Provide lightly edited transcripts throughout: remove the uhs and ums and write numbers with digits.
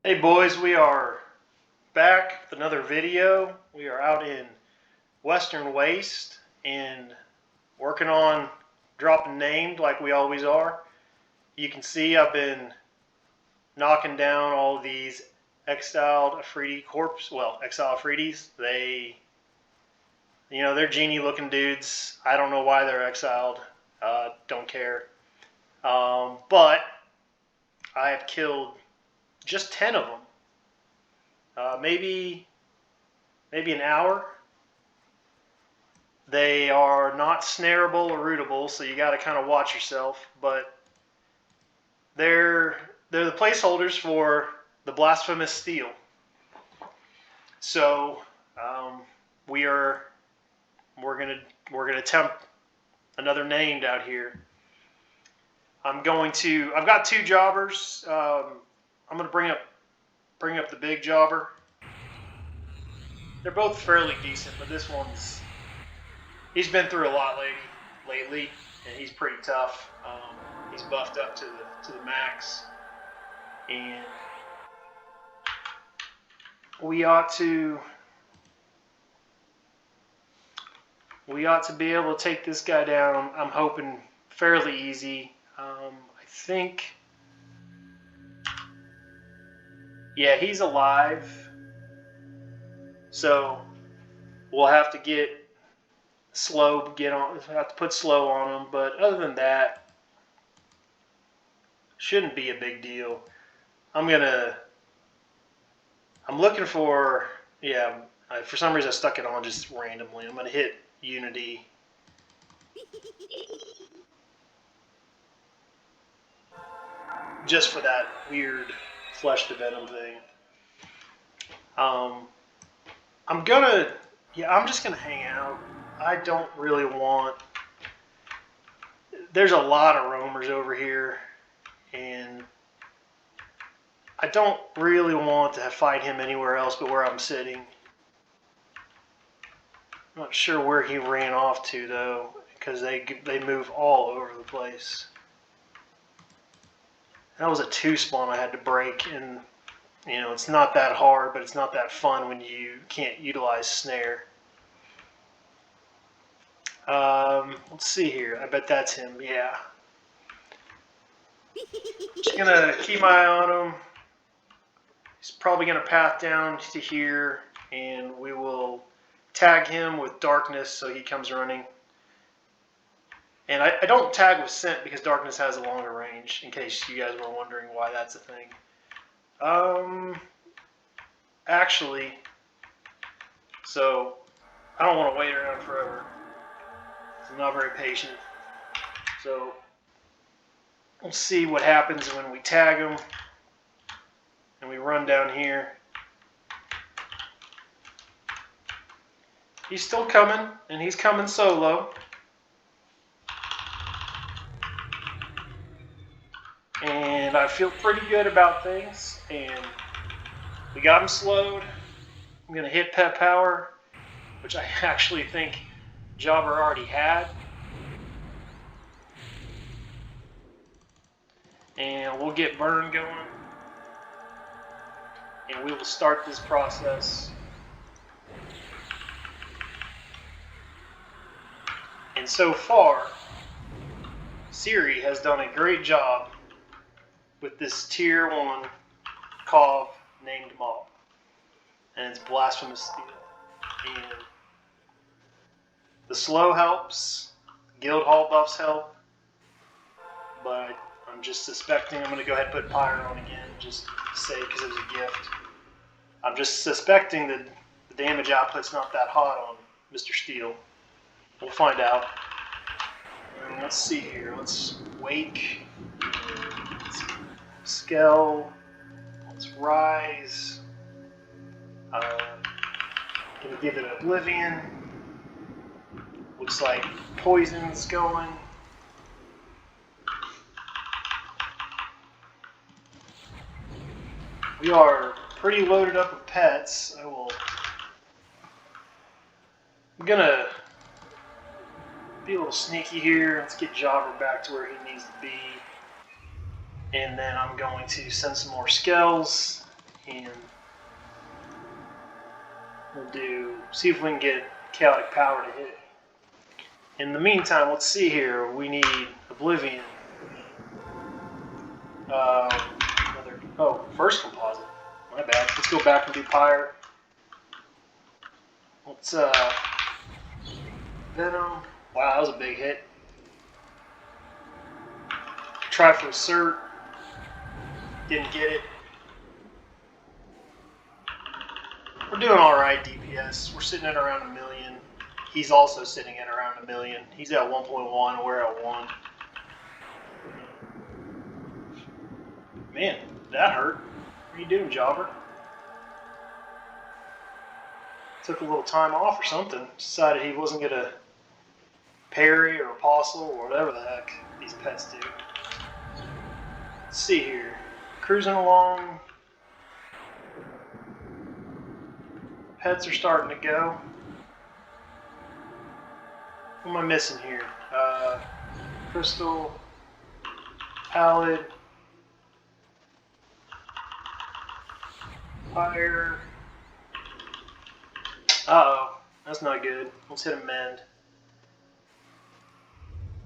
Hey boys, we are back with another video. We are out in Western Waste and working on dropping named like we always are. You can see I've been knocking down all of these exiled Afridi exiled Afridis. They're genie looking dudes. I don't know why they're exiled. Don't care. But I have killed just 10 of them. Maybe an hour. They are not snareable or rootable, so you got to kind of watch yourself. But they're the placeholders for the Blasphemous steel. So we're gonna attempt another named out here. I've got two jobbers. I'm gonna bring up the big jobber. They're both fairly decent, but this he's been through a lot lately, and he's pretty tough. He's buffed up to the max, and we ought to be able to take this guy down. I'm hoping fairly easy. I think, yeah, he's alive. So we'll have to have to put slow on him, but other than that, shouldn't be a big deal. I'm looking for, for some reason I stuck it on just randomly. I'm gonna hit Unity. Just for that weird flesh to venom thing. I'm just gonna hang out. I don't really want. There's a lot of roamers over here, and I don't really want to fight him anywhere else but where I'm sitting. I'm not sure where he ran off to though, because they move all over the place. That was a 2 spawn I had to break, and it's not that hard, but it's not that fun when you can't utilize snare. Let's see here. I bet that's him. Yeah. Just gonna keep my eye on him. He's probably gonna path down to here, and we will tag him with darkness so he comes running. And I don't tag with scent because darkness has a longer range, in case you guys were wondering why that's a thing. Actually, so I don't want to wait around forever. I'm not very patient. So we'll see what happens when we tag him and we run down here. He's still coming, and he's coming solo. And I feel pretty good about things, and we got him slowed. I'm going to hit pet power, which I actually think Jobber already had. And we'll get burn going, and we will start this process. And so far, Siri has done a great job with this tier 1 CoV named mob, and it's Blasphemous steel. And the slow helps, guild hall buffs help, but I'm just suspecting. I'm going to go ahead and put Pyre on again, just to say, because it was a gift. I'm just suspecting that the damage output's not that hot on Mr. Steel. We'll find out. And let's see here. Let's wake. Let's scale. Let's rise. Gonna give it Oblivion. Looks like poison's going. We are pretty loaded up with pets. I'm gonna be a little sneaky here. Let's get Jobber back to where he needs to be. And then I'm going to send some more skells And we'll see if we can get chaotic power to hit. In the meantime, let's see here. We need Oblivion. First composite. My bad. Let's go back and do Pyre. Let's Venom. Wow, that was a big hit. Try for Cert. Didn't get it. We're doing alright, DPS. We're sitting at around 1 million. He's also sitting at around 1 million. He's at 1.1, we're at 1. Man, that hurt. What are you doing, Jobber? Took a little time off or something. Decided he wasn't going to parry or apostle or whatever the heck these pets do. Let's see here. Cruising along. Pets are starting to go. What am I missing here? Crystal, Pallid, Fire. Uh-oh, that's not good. Let's hit a mend.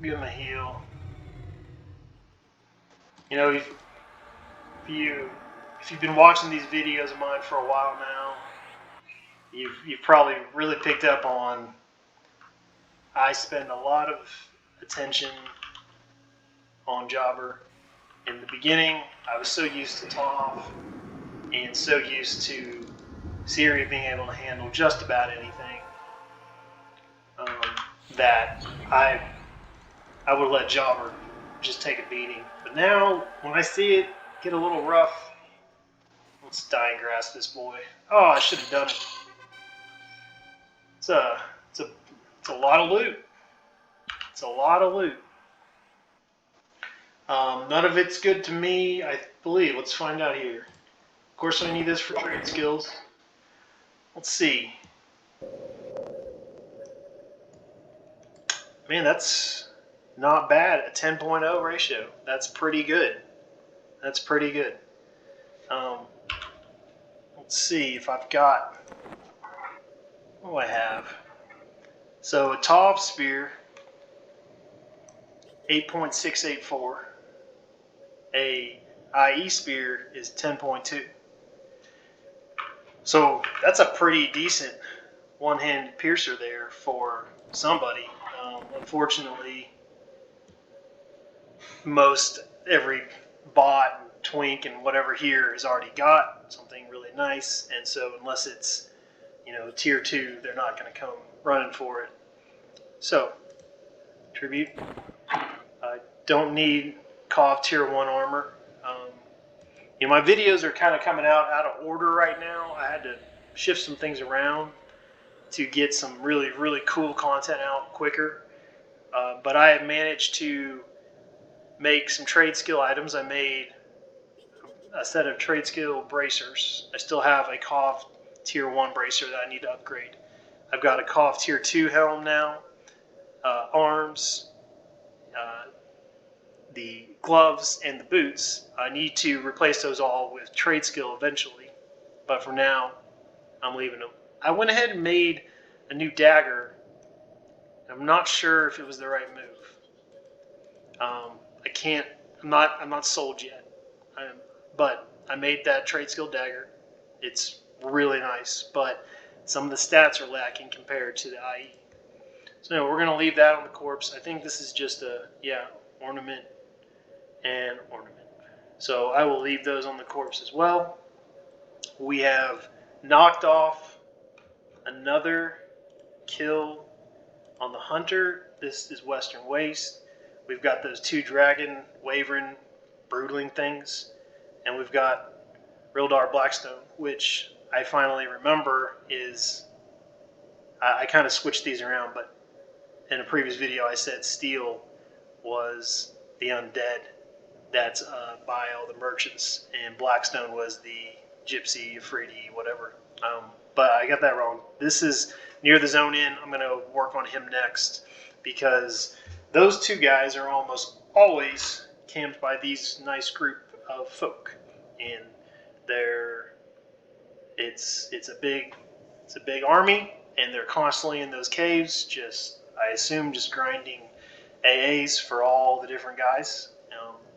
Give him a heal. You know, if you've been watching these videos of mine for a while now, you've probably really picked up on I spend a lot of attention on Jobber. In the beginning, I was so used to Toph and so used to Siri being able to handle just about anything that I would let Jobber just take a beating. But now, when I see it get a little rough, let's dying grasp this boy. Oh, I should have done it. It's a lot of loot. It's a lot of loot. None of it's good to me, I believe. Let's find out here. Of course, I need this for trade skills. Let's see. Man, that's not bad. A 10.0 ratio. That's pretty good. That's pretty good. Let's see if I've got... What do I have? So a Toph Spear, 8.684. A IE Spear is 10.2. So that's a pretty decent one-handed piercer there for somebody. Unfortunately, every bot and twink and whatever here has already got something really nice, and so unless it's tier 2, they're not going to come running for it. So tribute. I don't need CoV tier 1 armor. My videos are kind of coming out of order right now. I had to shift some things around to get some really, really cool content out quicker. But I have managed to make some trade skill items. I made a set of trade skill bracers. I still have a CoV tier 1 bracer that I need to upgrade. I've got a CoV tier 2 helm now, arms, the gloves, and the boots. I need to replace those all with trade skill eventually, but for now, I'm leaving them. I went ahead and made a new dagger. I'm not sure if it was the right move. I'm not sold yet. But I made that trade skill dagger. It's really nice, but some of the stats are lacking compared to the IE. So we're going to leave that on the corpse. I think this is just ornament and ornament. So I will leave those on the corpse as well. We have knocked off another kill on the hunter. This is Western Waste. We've got those 2 dragon wavering broodling things, and we've got Rildar Blackstone, which I finally remember is I kind of switched these around, but in a previous video I said Steel was the undead. That's by all the merchants, and Blackstone was the gypsy, Afridi, whatever. But I got that wrong. This is near the zone in. I'm going to work on him next because those 2 guys are almost always camped by these nice group of folk, and they're It's a big army, and they're constantly in those caves. I assume just grinding AAs for all the different guys.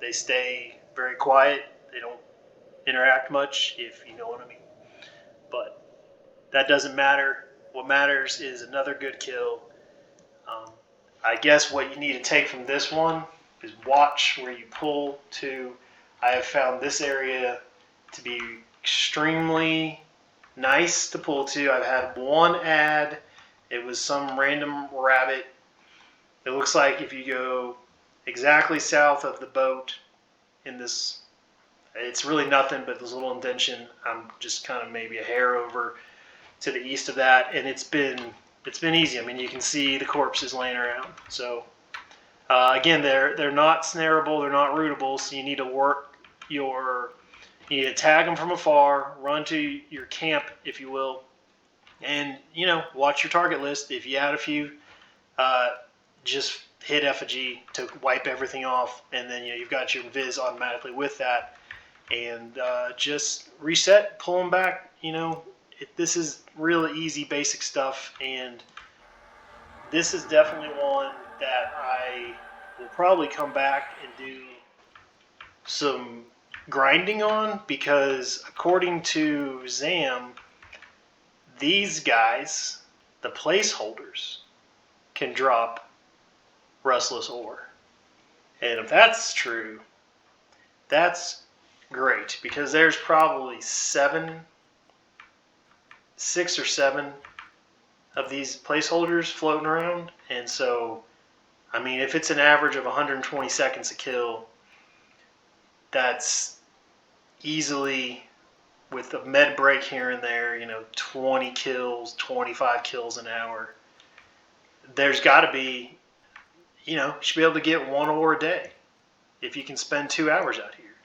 They stay very quiet. They don't interact much, if you know what I mean. But that doesn't matter. What matters is another good kill. I guess what you need to take from this one is watch where you pull to. I have found this area to be extremely nice to pull to. I've had one ad. It was some random rabbit. It looks like if you go exactly south of the boat in this, it's really nothing but this little indentation. I'm just kind of maybe a hair over to the east of that, and it's been easy. I mean, you can see the corpses laying around. So again, they're not snareable, they're not rootable, so you need to you need to tag them from afar, run to your camp, if you will, and watch your target list. If you add a few, just hit effigy to wipe everything off, and then you've got your viz automatically with that, and just reset, pull them back. This is really easy, basic stuff, and this is definitely one that I will probably come back and do some grinding on, because according to Zam, these guys, the placeholders, can drop rustless ore. And if that's true, that's great, because there's probably 6 or 7 of these placeholders floating around. And so, I mean, if it's an average of 120 seconds a kill, that's easily, with a med break here and there, 20 kills, 25 kills an hour. There's got to be, you should be able to get 1 ore a day if you can spend 2 hours out here.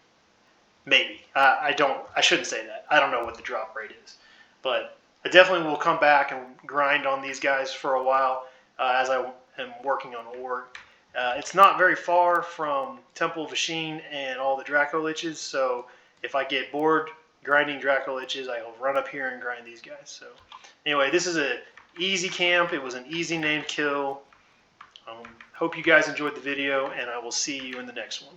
Maybe. I shouldn't say that. I don't know what the drop rate is. But I definitely will come back and grind on these guys for a while as I am working on ore. It's not very far from Temple of Ashin and all the Draco Liches, so if I get bored grinding Draco Liches, I will run up here and grind these guys. So anyway, this is an easy camp. It was an easy named kill. Hope you guys enjoyed the video, and I will see you in the next one.